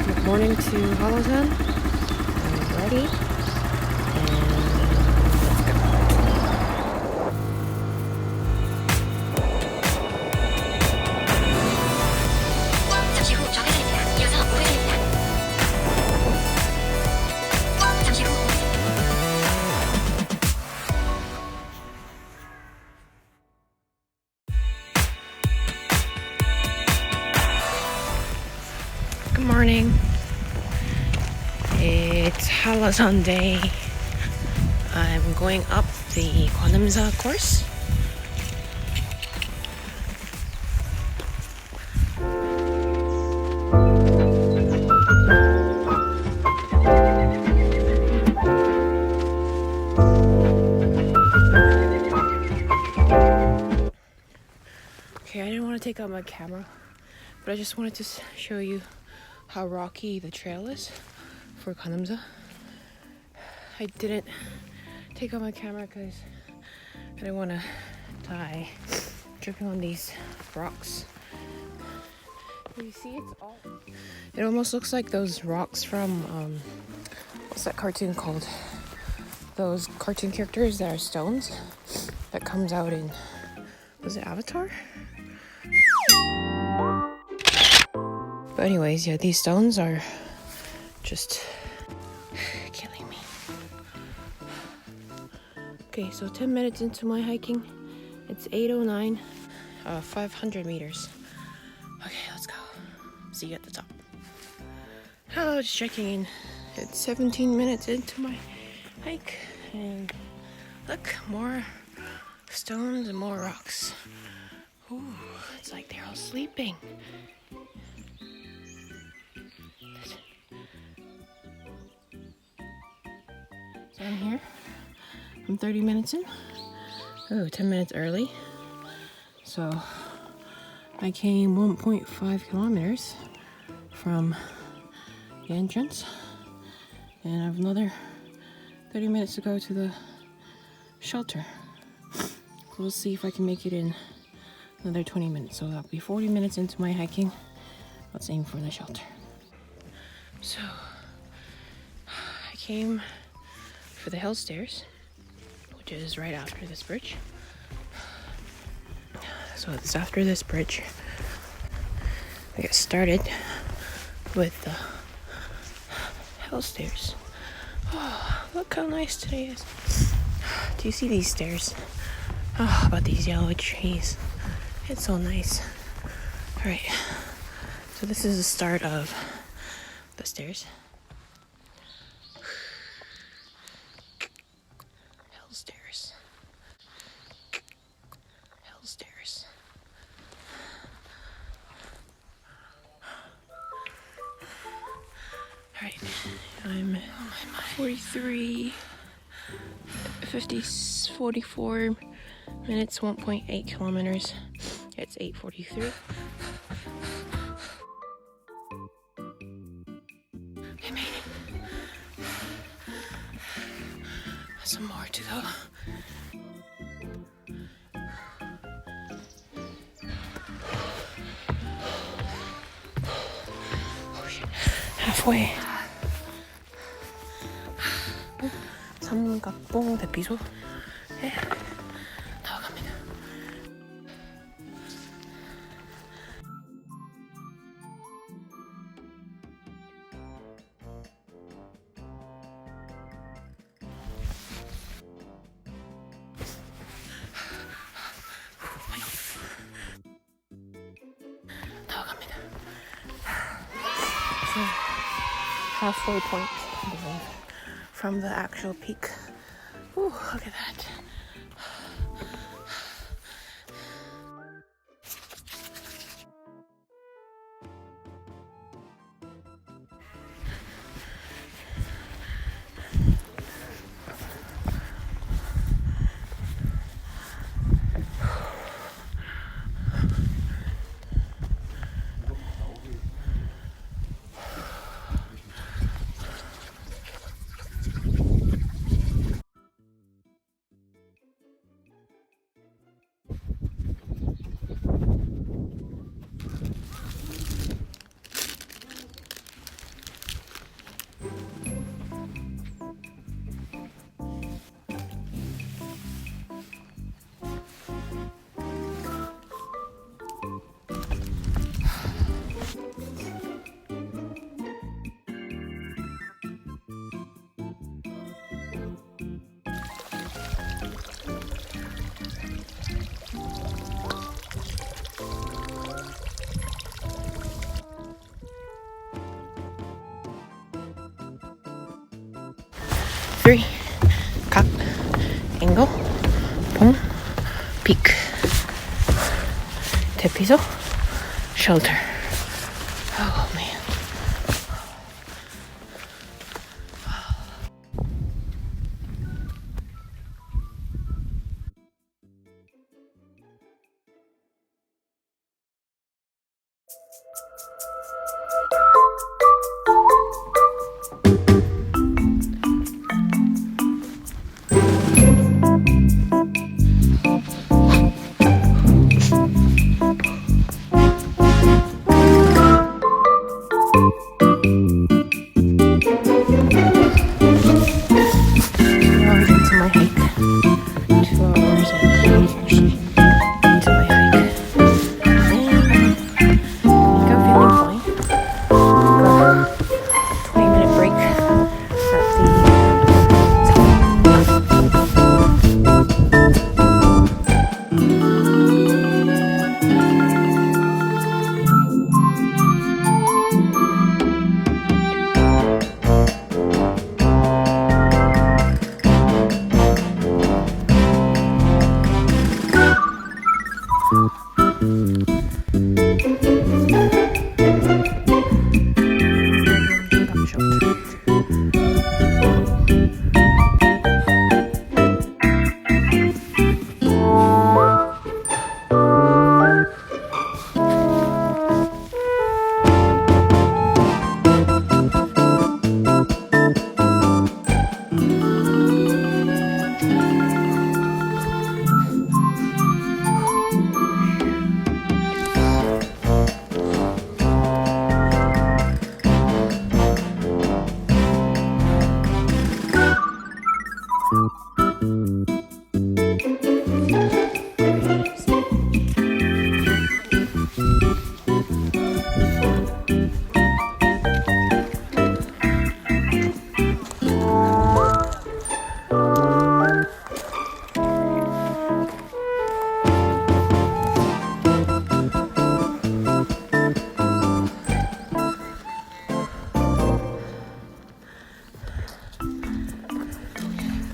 Good morning to Hallasan. I'm ready. 잠시 후 좌회전입니다. 이어서 우회전입니다. 잠시 후 Good morning. It's Hallasan day. I'm going up the Gwanamsa course. Okay, I didn't want to take out my camera, but I just wanted to show you how rocky the trail is for Gwanamsa. I didn't take out my camera because I didn't want to die tripping on these rocks. You see, it almost looks like those rocks from what's that cartoon called? Those cartoon characters that are stones that comes out in, was it Avatar? But anyways, yeah, these stones are just killing me. Okay, so 10 minutes into my hiking. It's 8:09, 500 meters. Okay, let's go. See you at the top. Oh, just checking in. It's 17 minutes into my hike. And look, more stones and more rocks. Ooh, it's like they're all sleeping. So I'm here. I'm 30 minutes in. Oh, 10 minutes early. So I came 1.5 kilometers from the entrance. And I have another 30 minutes to go to the shelter. We'll see if I can make it in another 20 minutes. So that'll be 40 minutes into my hiking. Let's aim for the shelter. So I came for the hill stairs, which is right after this bridge. So it's after this bridge. I get started with the hill stairs. Oh, look how nice today is. Do you see these stairs? Oh, about these yellow trees. It's so nice. Alright, so this is the start of the stairs. Hill stairs. Hill stairs. Alright, I'm 44 minutes, 1.8 kilometers. It's 8:43. I made it. Some more to go. Oh shit. Halfway. 삼각봉 대피소. 네. 나와갑니다. 나와갑니다. So, halfway point, I believe, from the actual peak. Ooh, look at that. flamingo, Pong, peak, 대피소, shelter. Oh man.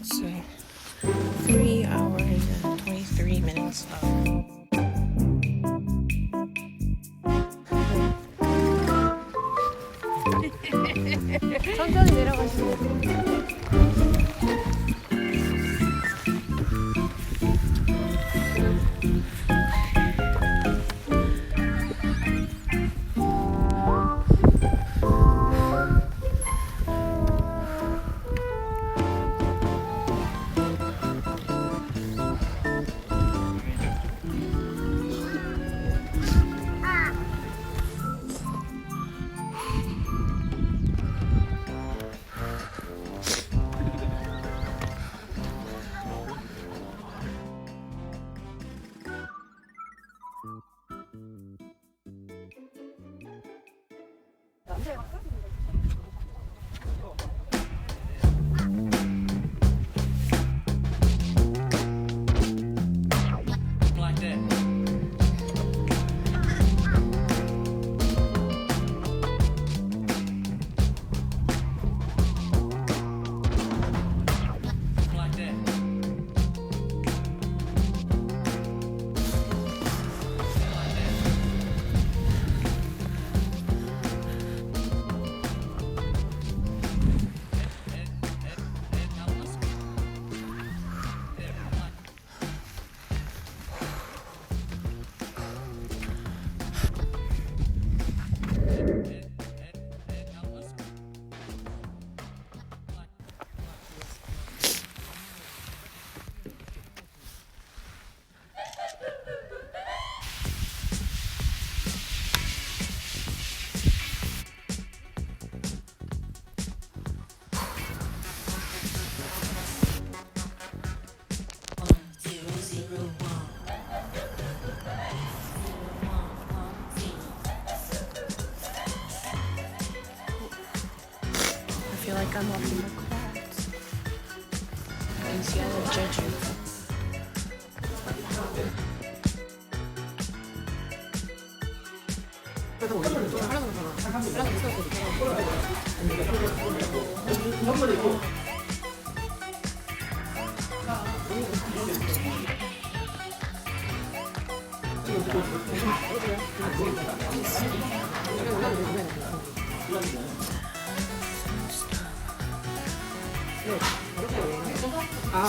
So 3 hours and 23 minutes of 천천히 내려가시면 돼요. I feel like I'm up in the clouds. I can see all of Jeju. 아,